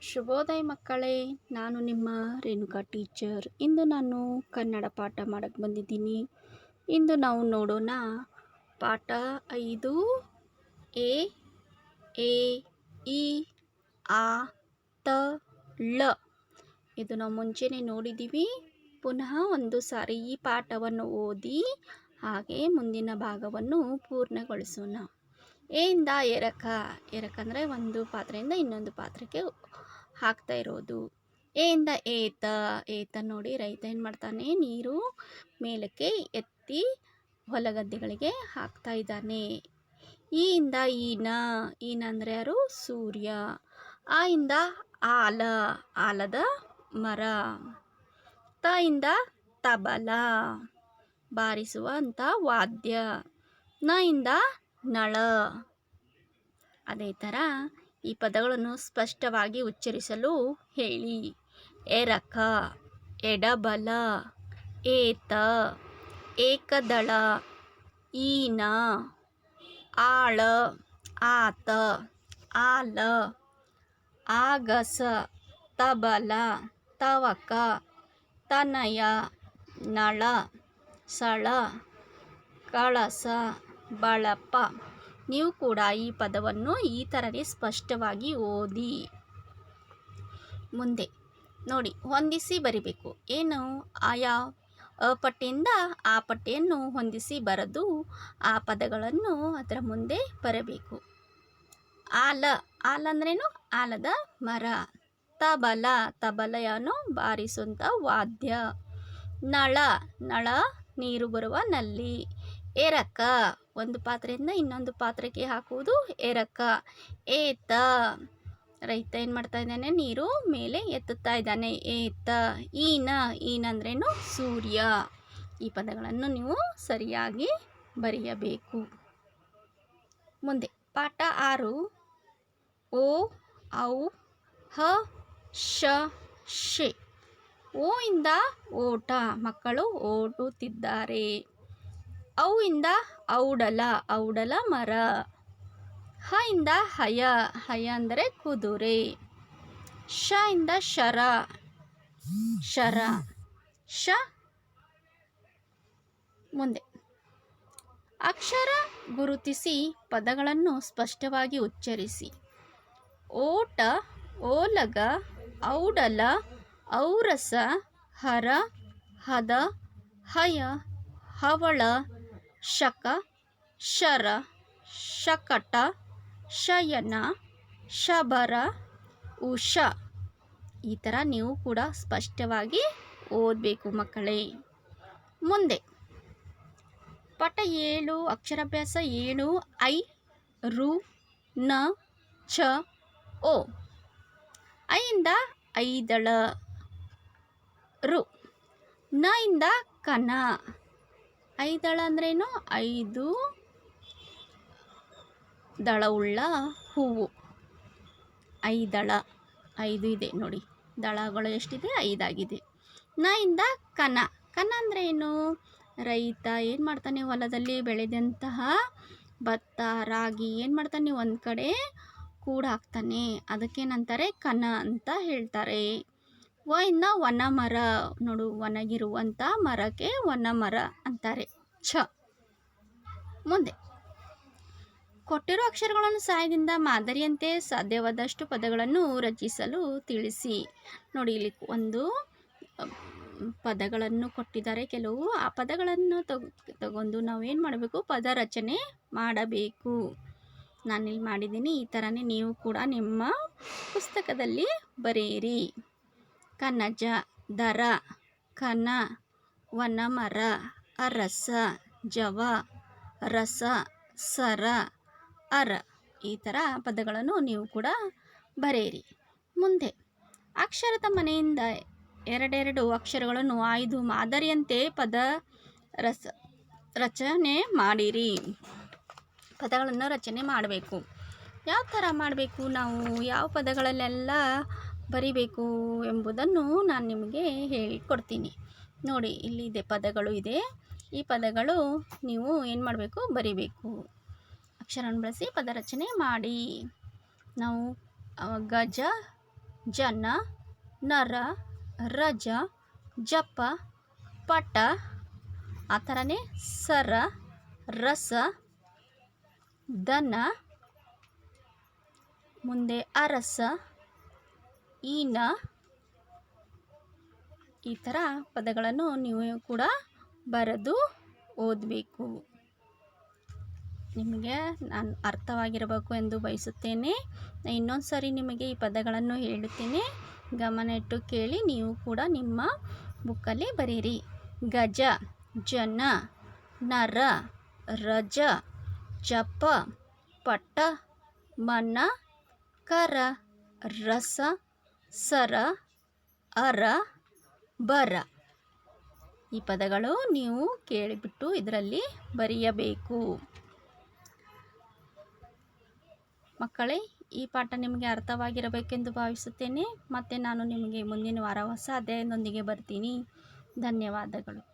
ಶುಭೋದಯ ಮಕ್ಕಳೇ, ನಾನು ನಿಮ್ಮ ರೇಣುಕಾ ಟೀಚರ್. ಇಂದು ನಾನು ಕನ್ನಡ ಪಾಠ ಮಾಡಕ್ಕೆ ಬಂದಿದ್ದೀನಿ. ಇಂದು ನಾವು ನೋಡೋಣ ಪಾಠ 5 ಎ ಎ ಇ ಆ ತ ಳ. ಇದು ನಾವು ಮುಂಚೆನೇ ನೋಡಿದ್ದೀವಿ. ಪುನಃ ಒಂದು ಸಾರಿ ಈ ಪಾಠವನ್ನು ಓದಿ ಹಾಗೆ ಮುಂದಿನ ಭಾಗವನ್ನು ಪೂರ್ಣಗೊಳಿಸೋಣ. ಎ ಇಂದ ಎರಕ. ಎರಕ ಅಂದರೆ ಒಂದು ಪಾತ್ರೆಯಿಂದ ಇನ್ನೊಂದು ಪಾತ್ರಕ್ಕೆ ಹಾಕ್ತಾ ಇರೋದು. ಎ ಇಂದ ಏತ. ಏತ ನೋಡಿ, ರೈತ ಏನು ಮಾಡ್ತಾನೆ, ನೀರು ಮೇಲಕ್ಕೆ ಎತ್ತಿ ಹೊಲಗದ್ದೆಗಳಿಗೆ ಹಾಕ್ತಾ ಇದ್ದಾನೆ. ಈ ಇಂದ ಈನ. ಈನ ಅಂದರೆ ಯಾರು? ಸೂರ್ಯ. ಆ ಇಂದ ಆಲ. ಆಲದ ಮರ. ತ ಇಂದ ತಬಲ, ಬಾರಿಸುವಂಥ ವಾದ್ಯ. ನ ಇಂದ ನಳ. ಅದೇ ಥರ ಈ ಪದಗಳನ್ನು ಸ್ಪಷ್ಟವಾಗಿ ಉಚ್ಚರಿಸಲು ಹೇಳಿ. ಎರಕ, ಎಡಬಲ, ಏತ, ಏಕದಳ, ಈನ, ಆಳ, ಆತ, ಆಲ, ಆಗಸ, ತಬಲ, ತವಕ, ತನಯ, ನಳ, ಸಳ, ಕಳಸ, ಬಳಪ. ನೀವು ಕೂಡ ಈ ಪದವನ್ನು ಈ ಥರನೇ ಸ್ಪಷ್ಟವಾಗಿ ಓದಿ. ಮುಂದೆ ನೋಡಿ, ಹೊಂದಿಸಿ ಬರಿಬೇಕು. ಏನು? ಆಯಾ ಪಟ್ಟಿಯಿಂದ ಆ ಪಟ್ಟಿಯನ್ನು ಹೊಂದಿಸಿ ಬರೆದು ಆ ಪದಗಳನ್ನು ಅದರ ಮುಂದೆ ಬರಬೇಕು. ಆಲ. ಆಲ ಅಂದ್ರೇನು? ಆಲದ ಮರ. ತಬಲ. ತಬಲ ಏನು? ಬಾರಿಸುವಂಥ ವಾದ್ಯ. ನಳ. ನಳ ನೀರು ಬರುವ ನಲ್ಲಿ. ಎರಕ, ಒಂದು ಪಾತ್ರೆಯಿಂದ ಇನ್ನೊಂದು ಪಾತ್ರಕ್ಕೆ ಹಾಕುವುದು ಎರಕ. ಏತ, ರೈತ ಏನು ಮಾಡ್ತಾ ಇದ್ದಾನೆ, ನೀರು ಮೇಲೆ ಎತ್ತುತ್ತಾ ಇದ್ದಾನೆ, ಏತ. ಈನ. ಈನ ಅಂದ್ರೇನು? ಸೂರ್ಯ. ಈ ಪದಗಳನ್ನು ನೀವು ಸರಿಯಾಗಿ ಬರೆಯಬೇಕು. ಮುಂದೆ ಪಾಠ 6 ಓ ಔ ಹ ಶ ಶೆ. ಓ ಇಂದ ಓಟ. ಮಕ್ಕಳು ಓಡುತ್ತಿದ್ದಾರೆ. ಔ ಇಂದ ಔಡಲ. ಔಡಲ ಮರ. ಹ ಇಂದ ಹಯ. ಹಯ ಅಂದರೆ ಕುದುರೆ. ಶ ಇಂದ ಶರ. ಶರ. ಶ. ಮುಂದೆ ಅಕ್ಷರ ಗುರುತಿಸಿ ಪದಗಳನ್ನು ಸ್ಪಷ್ಟವಾಗಿ ಉಚ್ಚರಿಸಿ. ಓಟ, ಓಲಗ, ಔಡಲ, ಔರಸ, ಹರ, ಹದ, ಹಯ, ಹವಳ, ಶಕ, ಶರ, ಶಕಟ, ಶಯನ, ಶಬರ, ಉಷ. ಈ ಥರ ನೀವು ಕೂಡ ಸ್ಪಷ್ಟವಾಗಿ ಓದಬೇಕು ಮಕ್ಕಳೇ. ಮುಂದೆ ಪಾಠ 7 ಅಕ್ಷರಾಭ್ಯಾಸ 7 ಐ ರು ನ ಚ ಓ. ಐ ಇಂದ ಐದಳ. ರು. ನ ಇಂದ ಕನ. ಐದಳ ಅಂದ್ರೇನು? 5 ದಳವುಳ್ಳ ಹೂವು. ಐದಳ. 5 ಇದೆ ನೋಡಿ, ದಳಗಳು ಎಷ್ಟಿದೆ? 5 ಆಗಿದೆ. ನ ಇಂದ ಕನ. ಕನ ಅಂದರೆ ಏನು? ರೈತ ಏನು ಮಾಡ್ತಾನೆ, ಹೊಲದಲ್ಲಿ ಬೆಳೆದಂತಹ ಭತ್ತ, ರಾಗಿ ಏನು ಮಾಡ್ತಾನೆ, ಒಂದು ಕಡೆ ಕೂಡ ಹಾಕ್ತಾನೆ. ಅದಕ್ಕೇನಂತಾರೆ? ಕನ ಅಂತ ಹೇಳ್ತಾರೆ. ವ ಇಂದ ವನ ಮರ. ನೋಡು, ಒಣಗಿರುವಂಥ ಮರಕ್ಕೆ ವನ ಮರ ಅಂತಾರೆ. ಛ. ಮುಂದೆ ಕೊಟ್ಟಿರೋ ಅಕ್ಷರಗಳನ್ನು ಸಹಾಯದಿಂದ ಮಾದರಿಯಂತೆ ಸಾಧ್ಯವಾದಷ್ಟು ಪದಗಳನ್ನು ರಚಿಸಲು ತಿಳಿಸಿ. ನೋಡಿ, ಇಲ್ಲಿ ಒಂದು ಪದಗಳನ್ನು ಕೊಟ್ಟಿದ್ದಾರೆ ಕೆಲವು. ಆ ಪದಗಳನ್ನು ತಗೊಂಡು ನಾವೇನು ಮಾಡಬೇಕು? ಪದ ರಚನೆ ಮಾಡಬೇಕು. ನಾನಿಲ್ಲಿ ಮಾಡಿದ್ದೀನಿ. ಈ ಥರನೇ ನೀವು ಕೂಡ ನಿಮ್ಮ ಪುಸ್ತಕದಲ್ಲಿ ಬರೆಯಿರಿ. ಕನಜ, ದರ, ಕನ, ವನಮರ, ಅರಸ, ಜವ, ರಸ, ಸರ, ಅರ. ಈ ಥರ ಪದಗಳನ್ನು ನೀವು ಕೂಡ ಬರೆಯಿರಿ. ಮುಂದೆ ಅಕ್ಷರದ ಮನೆಯಿಂದ ಎರಡೆರಡು ಅಕ್ಷರಗಳನ್ನು ಆಯ್ದು ಮಾದರಿಯಂತೆ ಪದ ರಚನೆ ಮಾಡಿರಿ. ಪದಗಳನ್ನು ರಚನೆ ಮಾಡಬೇಕು. ಯಾವ ಥರ ಮಾಡಬೇಕು, ನಾವು ಯಾವ ಪದಗಳಲ್ಲೆಲ್ಲ ಬರಿಬೇಕು ಎಂಬುದನ್ನು ನಾನು ನಿಮಗೆ ಹೇಳಿಕೊಡ್ತೀನಿ. ನೋಡಿ, ಇಲ್ಲಿದೆ ಪದಗಳು ಇದೆ. ಈ ಪದಗಳು ನೀವು ಏನು ಮಾಡಬೇಕು? ಬರಿಬೇಕು. ಅಕ್ಷರವನ್ನು ಬಳಸಿ ಪದ ರಚನೆ ಮಾಡಿ. ನಾವು ಗಜ, ಜನ, ನರ, ರಜ, ಜಪ, ಪಟ, ಆ ಥರನೇ ಸರ, ರಸ, ದನ, ಮುಂದೆ ಅರಸ, ಈನ, ಈ ಥರ ಪದಗಳನ್ನು ನೀವು ಕೂಡ ಬರೆದು ಓದಬೇಕು. ನಿಮಗೆ ನಾನು ಅರ್ಥವಾಗಿರಬೇಕು ಎಂದು ಬಯಸುತ್ತೇನೆ. ಇನ್ನೊಂದು ಸಾರಿ ನಿಮಗೆ ಈ ಪದಗಳನ್ನು ಹೇಳುತ್ತೇನೆ, ಗಮನ ಇಟ್ಟು ಕೇಳಿ. ನೀವು ಕೂಡ ನಿಮ್ಮ ಬುಕ್ಕಲ್ಲಿ ಬರೀರಿ. ಗಜ, ಜನ, ನರ, ರಜ, ಜಪ, ಪಟ, ಮನ, ಕರ, ರಸ, ಸರ, ಅರ, ಬರ. ಈ ಪದಗಳು ನೀವು ಕೇಳಿಬಿಟ್ಟು ಇದರಲ್ಲಿ ಬರೆಯಬೇಕು. ಮಕ್ಕಳೇ, ಈ ಪಾಠ ನಿಮಗೆ ಅರ್ಥವಾಗಿರಬೇಕೆಂದು ಭಾವಿಸುತ್ತೇನೆ. ಮತ್ತು ನಾನು ನಿಮಗೆ ಮುಂದಿನ ವಾರ ಹೊಸ ಅಧ್ಯಾಯದೊಂದಿಗೆ ಬರ್ತೀನಿ. ಧನ್ಯವಾದಗಳು.